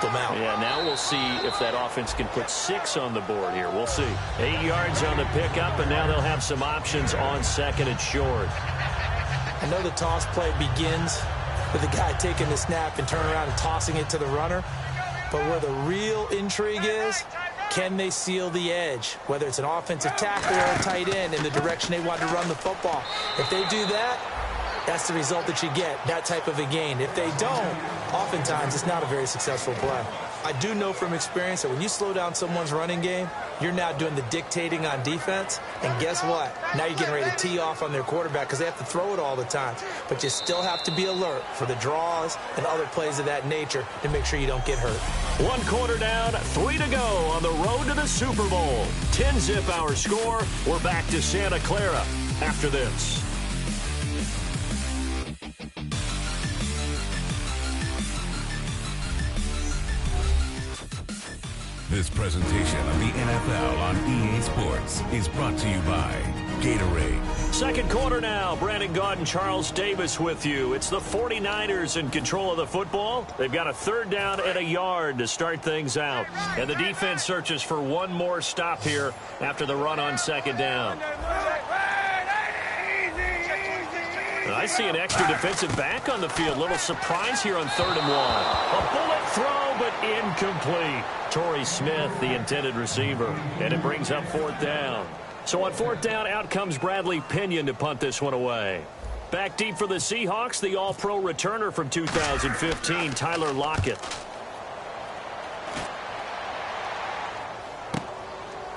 them out. Yeah, now we'll see if that offense can put 6 on the board here. We'll see. 8 yards on the pickup, and now they'll have some options on 2nd and short. I know the toss play begins with the guy taking the snap and turning around and tossing it to the runner. But where the real intrigue is, can they seal the edge? Whether it's an offensive tackle or a tight end in the direction they want to run the football. If they do that, that's the result that you get, that type of a gain. If they don't, oftentimes it's not a very successful play. I do know from experience that when you slow down someone's running game, you're now doing the dictating on defense. And guess what? Now you're getting ready to tee off on their quarterback because they have to throw it all the time. But you still have to be alert for the draws and other plays of that nature to make sure you don't get hurt. 1 quarter down, 3 to go on the road to the Super Bowl. 10-zip our score. We're back to Santa Clara after this. This presentation of the NFL on EA Sports is brought to you by Gatorade. 2nd quarter now. Brandon Gaud and Charles Davis with you. It's the 49ers in control of the football. They've got a 3rd down and a yard to start things out. And the defense searches for one more stop here after the run on 2nd down. I see an extra defensive back on the field. Little surprise here on 3rd and 1. A bullet throw, but incomplete. Torrey Smith, the intended receiver. And it brings up 4th down. So on 4th down, out comes Bradley Pinion to punt this one away. Back deep for the Seahawks, the All-Pro returner from 2015, Tyler Lockett.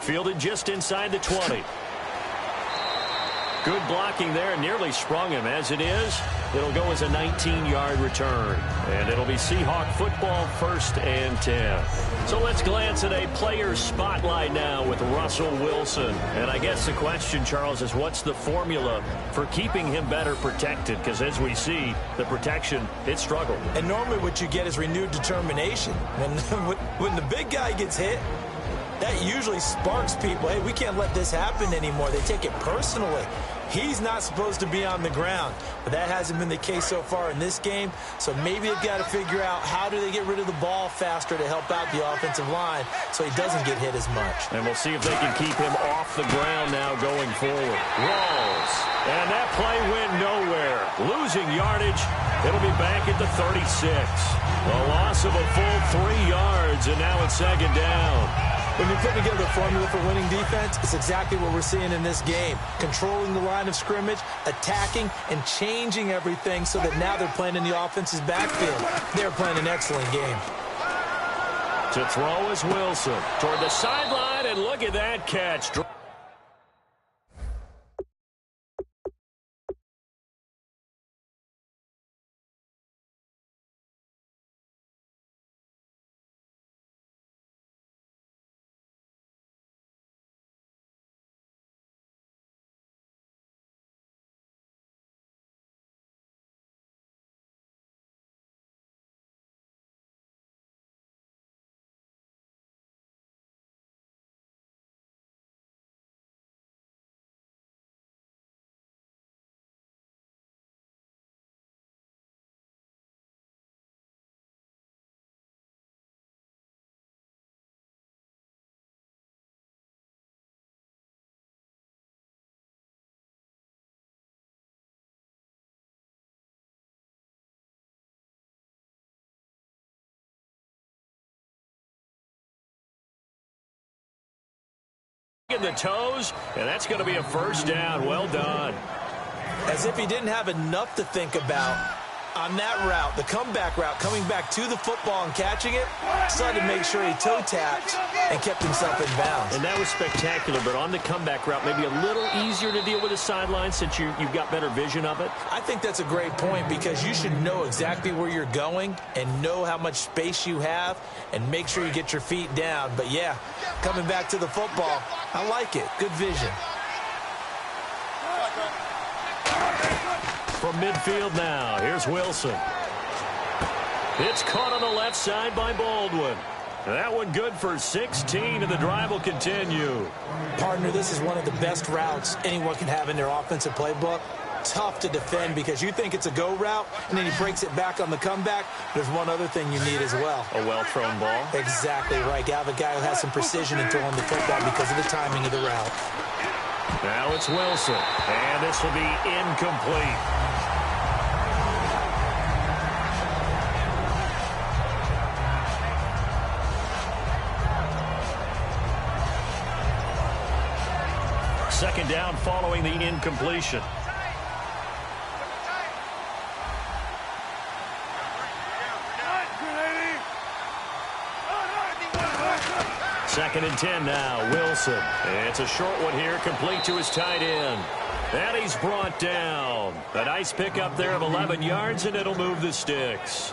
Fielded just inside the 20. Good blocking there, nearly sprung him. As it is, it'll go as a 19-yard return. And it'll be Seahawk football, 1st and 10. So let's glance at a player spotlight now with Russell Wilson. And I guess the question, Charles, is what's the formula for keeping him better protected? Because as we see, the protection, it struggled. And normally what you get is renewed determination. When the big guy gets hit, that usually sparks people. Hey, we can't let this happen anymore. They take it personally. He's not supposed to be on the ground, but that hasn't been the case so far in this game. So maybe they've got to figure out how do they get rid of the ball faster to help out the offensive line so he doesn't get hit as much. And we'll see if they can keep him off the ground now going forward. Rolls. And that play went nowhere. Losing yardage. It'll be back at the 36. A loss of a full 3 yards, and now it's 2nd down. When you put together a formula for winning defense, it's exactly what we're seeing in this game. Controlling the line of scrimmage, attacking, and changing everything so that now they're playing in the offense's backfield. They're playing an excellent game. To throw is Wilson. Toward the sideline, and look at that catch. In the toes, and that's going to be a 1st down. Well done. As if he didn't have enough to think about on that route, the comeback route, coming back to the football and catching it, decided to make sure he toe-tapped and kept himself in bounds. And that was spectacular, but on the comeback route, maybe a little easier to deal with the sideline since you've got better vision of it. I think that's a great point because you should know exactly where you're going and know how much space you have and make sure you get your feet down. But, yeah, coming back to the football, I like it. Good vision. From midfield now, here's Wilson. It's caught on the left side by Baldwin. That one good for 16, and the drive will continue. Partner, this is one of the best routes anyone can have in their offensive playbook. tough to defend because you think it's a go route, and then he breaks it back on the comeback. There's one other thing you need as well. A well-thrown ball? Exactly right. You have a guy who has some precision in throwing the football because of the timing of the route. Now it's Wilson, and this will be incomplete. Second down following the incompletion. Second and 10 now, Wilson. It's a short one here, complete to his tight end. And he's brought down. A nice pickup there of 11 yards, and it'll move the sticks.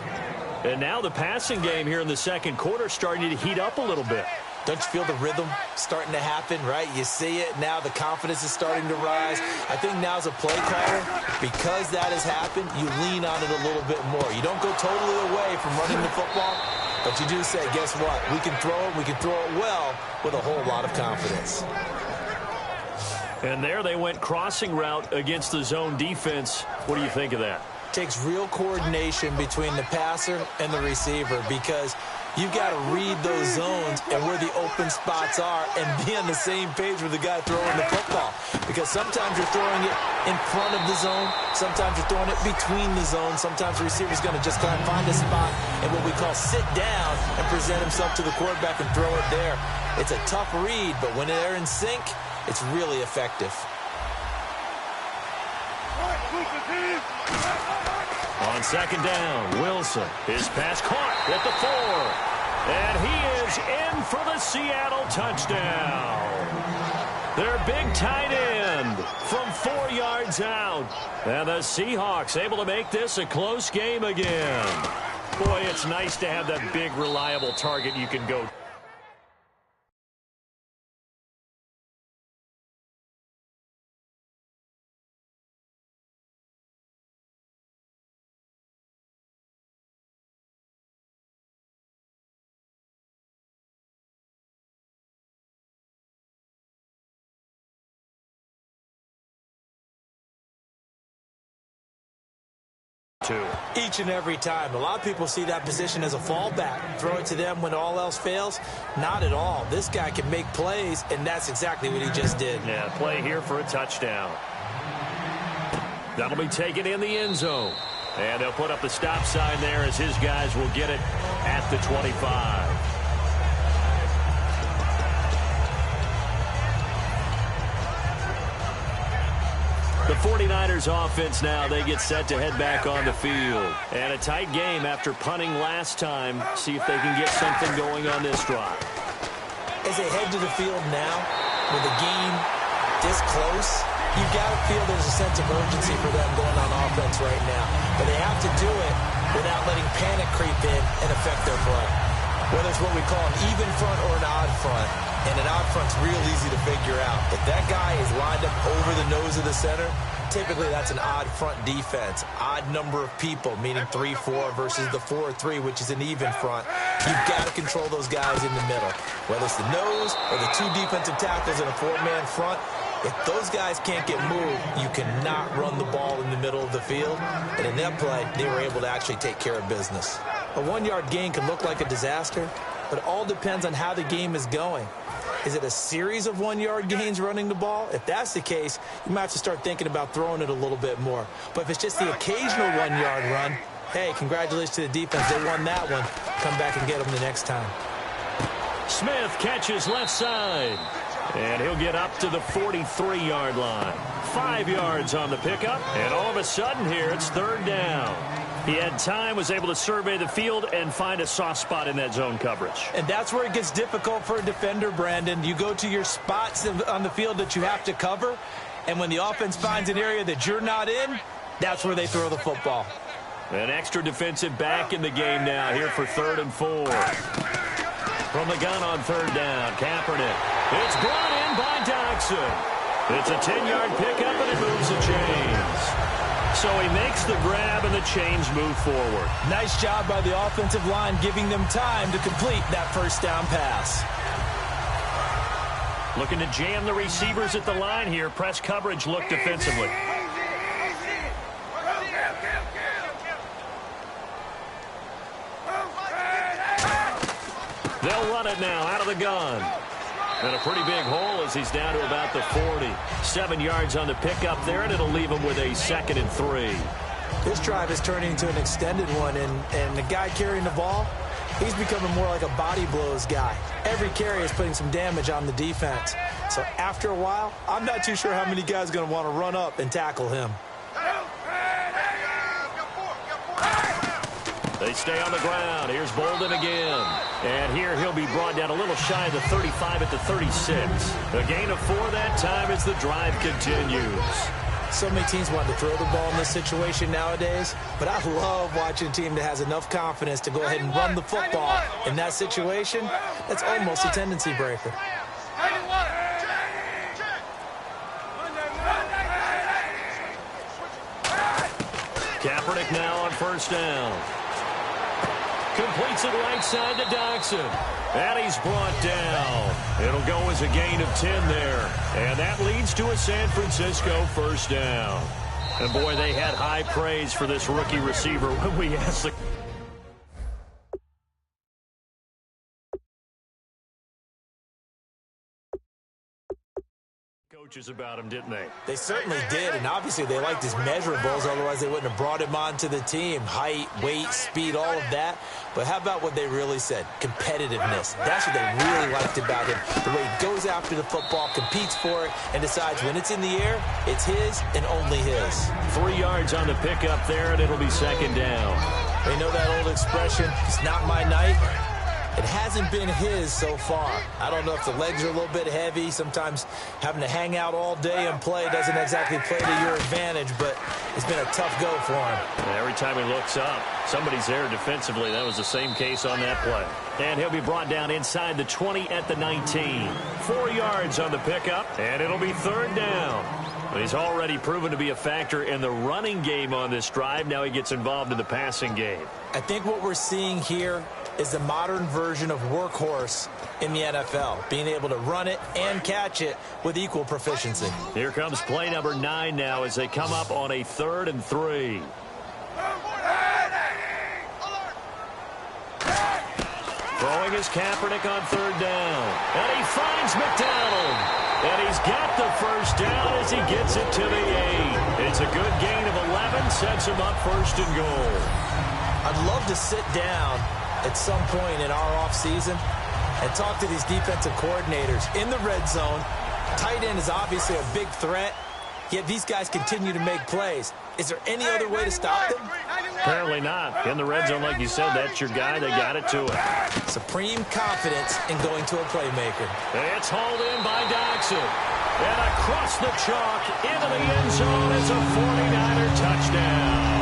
And now the passing game here in the second quarter starting to heat up a little bit. Don't you feel the rhythm starting to happen, right? You see it now. The confidence is starting to rise. I think now as a play caller, because that has happened, you lean on it a little bit more. You don't go totally away from running the football, but you do say, guess what? We can throw it. We can throw it well with a whole lot of confidence. And there they went crossing route against the zone defense. What do you think of that? Takes real coordination between the passer and the receiver because you've got to read those zones and where the open spots are and be on the same page with the guy throwing the football. Because sometimes you're throwing it in front of the zone. Sometimes you're throwing it between the zones. Sometimes the receiver's going to just kind of find a spot and what we call sit down and present himself to the quarterback and throw it there. It's a tough read, but when they're in sync, it's really effective. On second down, Wilson. His pass caught at the 4. And he is in for the Seattle touchdown. Their big tight end from 4 yards out. And the Seahawks able to make this a close game again. Boy, it's nice to have that big, reliable target you can go to. Each and every time. A lot of people see that position as a fallback. Throw it to them when all else fails. Not at all. This guy can make plays, and that's exactly what he just did. Yeah, play here for a touchdown. That'll be taken in the end zone. And they'll put up the stop sign there as his guys will get it at the 25. The 49ers offense now, they get set to head back on the field. And a tight game after punting last time. See if they can get something going on this drive. As they head to the field now, with the game this close, you've got to feel there's a sense of urgency for them going on offense right now. But they have to do it without letting panic creep in and affect their play. Whether it's what we call an even front or an odd front. And an odd front's real easy to figure out. If that guy is lined up over the nose of the center, typically that's an odd front defense. Odd number of people, meaning 3-4 versus the 4-3, which is an even front. You've got to control those guys in the middle. Whether it's the nose or the 2 defensive tackles in a 4-man front, if those guys can't get moved, you cannot run the ball in the middle of the field. And in that play, they were able to actually take care of business. A 1-yard gain can look like a disaster, but it all depends on how the game is going. Is it a series of 1-yard gains running the ball? If that's the case, you might have to start thinking about throwing it a little bit more. But if it's just the occasional 1-yard run, hey, congratulations to the defense. They won that one. Come back and get them the next time. Smith catches left side. And he'll get up to the 43-yard line. 5 yards on the pickup. And all of a sudden here, it's third down. He had time, was able to survey the field and find a soft spot in that zone coverage. And that's where it gets difficult for a defender, Brandon. You go to your spots on the field that you have to cover, and when the offense finds an area that you're not in, that's where they throw the football. An extra defensive back in the game now here for 3rd and 4. From the gun on 3rd down, Kaepernick. It's brought in by Doxson. It's a 10-yard pickup, and it moves the chains. So he makes the grab, and the chains move forward. Nice job by the offensive line, giving them time to complete that first down pass. Looking to jam the receivers at the line here. Press coverage look defensively. They'll run it now out of the gun. And a pretty big hole as he's down to about the 40. 7 yards on the pickup there, and it'll leave him with a 2nd and 3. This drive is turning into an extended one, and the guy carrying the ball, he's becoming more like a body blows guy. Every carry is putting some damage on the defense. So after a while, I'm not too sure how many guys are going to want to run up and tackle him. They stay on the ground. Here's Bolden again. And here he'll be brought down a little shy of the 35 at the 36. A gain of 4 that time as the drive continues. So many teams want to throw the ball in this situation nowadays, but I love watching a team that has enough confidence to go ahead and run the football. In that situation, that's almost a tendency breaker. Kaepernick now on first down. Completes it right side to Dodson. And he's brought down. It'll go as a gain of 10 there. And that leads to a San Francisco first down. And boy, they had high praise for this rookie receiver when we asked the coaches about him, didn't they? They certainly did, and obviously they liked his measurables, otherwise they wouldn't have brought him onto the team. Height, weight, speed, all of that. But how about what they really said? Competitiveness. That's what they really liked about him. The way he goes after the football, competes for it, and decides when it's in the air, it's his and only his. 3 yards on the pickup there, and it'll be 2nd down. They know that old expression, it's not my night. It hasn't been his so far. I don't know if the legs are a little bit heavy. Sometimes having to hang out all day and play doesn't exactly play to your advantage, but it's been a tough go for him. Every time he looks up, somebody's there defensively. That was the same case on that play. And he'll be brought down inside the 20 at the 19. 4 yards on the pickup, and it'll be 3rd down. But he's already proven to be a factor in the running game on this drive. Now he gets involved in the passing game. I think what we're seeing here is the modern version of workhorse in the NFL, being able to run it and catch it with equal proficiency. Here comes play number 9 now as they come up on a 3rd and 3. Throwing is Kaepernick on 3rd down. And he finds McDonald. And he's got the first down as he gets it to the 8. It's a good gain of 11, sets him up 1st and goal. I'd love to sit down at some point in our offseason and talk to these defensive coordinators. In the red zone, tight end is obviously a big threat, yet these guys continue to make plays. Is there any other way to stop them? Apparently not. In the red zone, like you said, that's your guy. They got it to him. Supreme confidence in going to a playmaker. It's hauled in by Dodson. And across the chalk into the end zone. It's a 49er touchdown.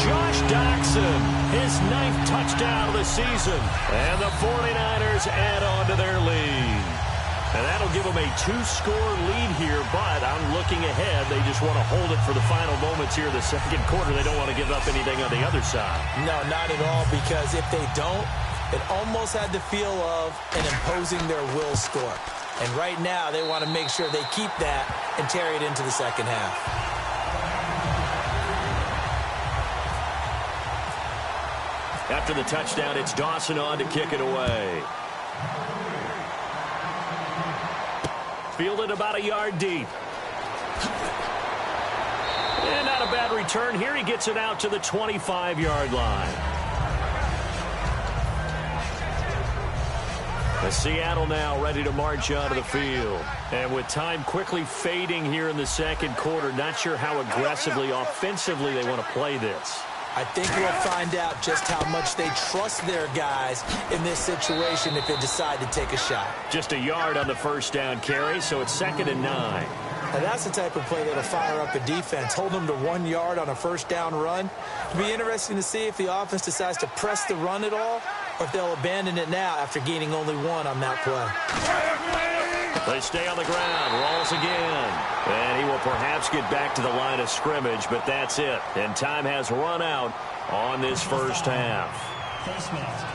Josh Dodson, his 9th touchdown of the season. And the 49ers add on to their lead. And that'll give them a 2-score lead here, but I'm looking ahead. They just want to hold it for the final moments here in the 2nd quarter. They don't want to give up anything on the other side. No, not at all, because if they don't, it almost had the feel of an imposing their will score. And right now, they want to make sure they keep that and carry it into the 2nd half. After the touchdown, it's Dawson on to kick it away. Fielded about a yard deep. And not a bad return here. He gets it out to the 25-yard line. The Seattle now ready to march onto the field. And with time quickly fading here in the 2nd quarter, not sure how aggressively, offensively they want to play this. I think we'll find out just how much they trust their guys in this situation if they decide to take a shot. Just a yard on the first down carry, so it's 2nd and 9. Now that's the type of play that'll fire up a defense. Hold them to 1 yard on a first down run. It'll be interesting to see if the offense decides to press the run at all, or if they'll abandon it now after gaining only 1 on that play. They stay on the ground, rolls again. And he will perhaps get back to the line of scrimmage, but that's it. And time has run out on this first half. Face mask.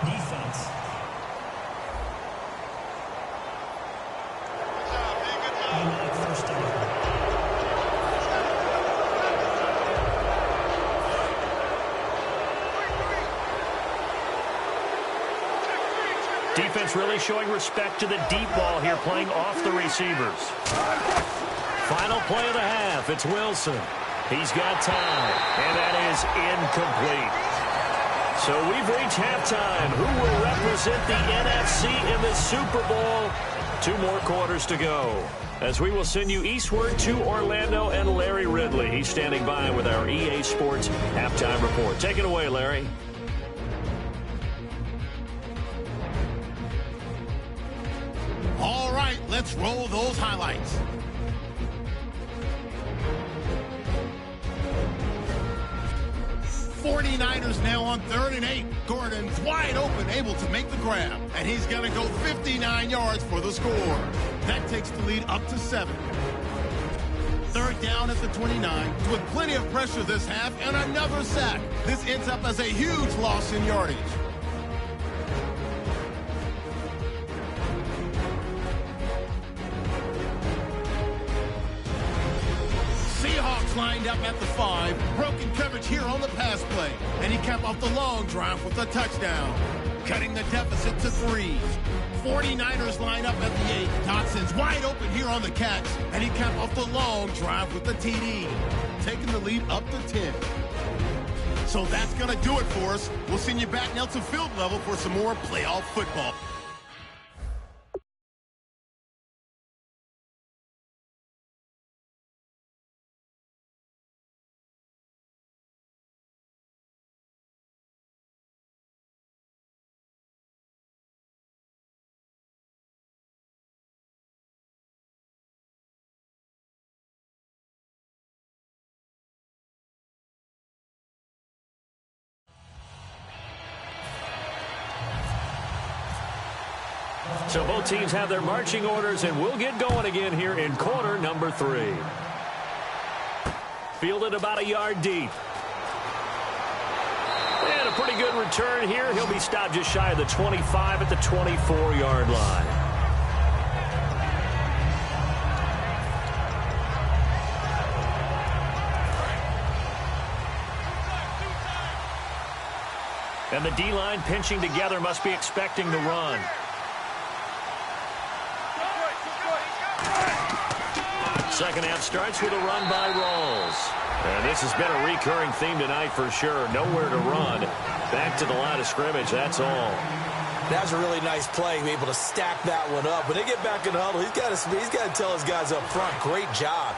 Defense. First down. Defense really showing respect to the deep ball here, playing off the receivers. Final play of the half. It's Wilson. He's got time, and that is incomplete. So we've reached halftime. Who will represent the NFC in the Super Bowl? 2 more quarters to go, as we will send you eastward to Orlando and Larry Ridley. He's standing by with our EA Sports halftime report. Take it away, Larry. All right, let's roll those highlights. '49ers now on 3rd and 8. Gordon's wide open, able to make the grab. And he's going to go 59 yards for the score. That takes the lead up to 7. 3rd down at the 29. With plenty of pressure this half and another sack. This ends up as a huge loss in yardage. Seahawks lined up at the 5. Broken coverage here on the pass play. And he capped off the long drive with a touchdown. Cutting the deficit to 3. 49ers line up at the 8. Dotson's wide open here on the catch. And he capped off the long drive with the TD. Taking the lead up to 10. So that's going to do it for us. We'll send you back now to field level for some more playoff football. So both teams have their marching orders, and we'll get going again here in quarter number 3. Fielded about a yard deep. And a pretty good return here. He'll be stopped just shy of the 25 at the 24-yard line. And the D-line pinching together, must be expecting the run. Second half starts with a run by Rawls. And this has been a recurring theme tonight for sure. Nowhere to run. Back to the line of scrimmage, that's all. That's a really nice play, be able to stack that one up. When they get back in the huddle, he's got to tell his guys up front, great job.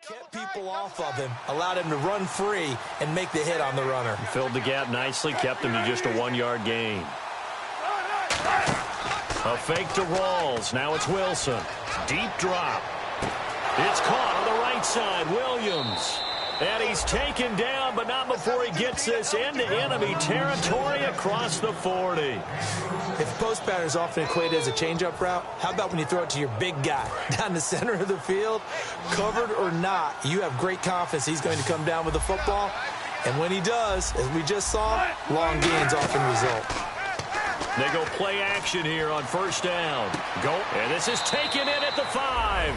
Kept people off of him, allowed him to run free and make the hit on the runner. Filled the gap nicely, kept him to just a 1-yard gain. A fake to Rawls. Now it's Wilson. Deep drop. It's caught on the right side. Williams. And he's taken down, but not before he gets this into enemy territory across the 40. If post pattern is often equated as a change-up route, how about when you throw it to your big guy down the center of the field? Covered or not, you have great confidence he's going to come down with the football. And when he does, as we just saw, long gains often result. They go play action here on first down. And this is taken in at the 5.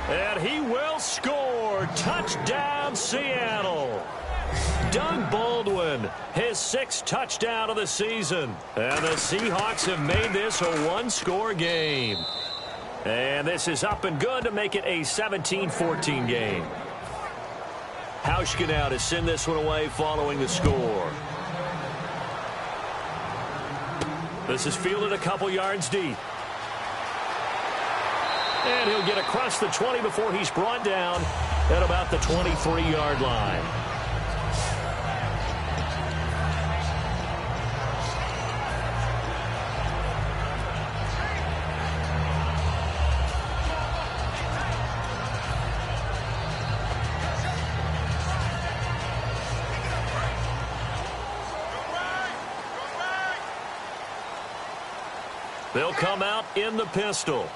And he will score. Touchdown, Seattle. Doug Baldwin, his 6th touchdown of the season. And the Seahawks have made this a 1-score game. And this is up and good to make it a 17-14 game. Hauschka now to send this one away following the score. This is fielded a couple yards deep. And he'll get across the 20 before he's brought down at about the 23-yard line. They'll come out in the pistol.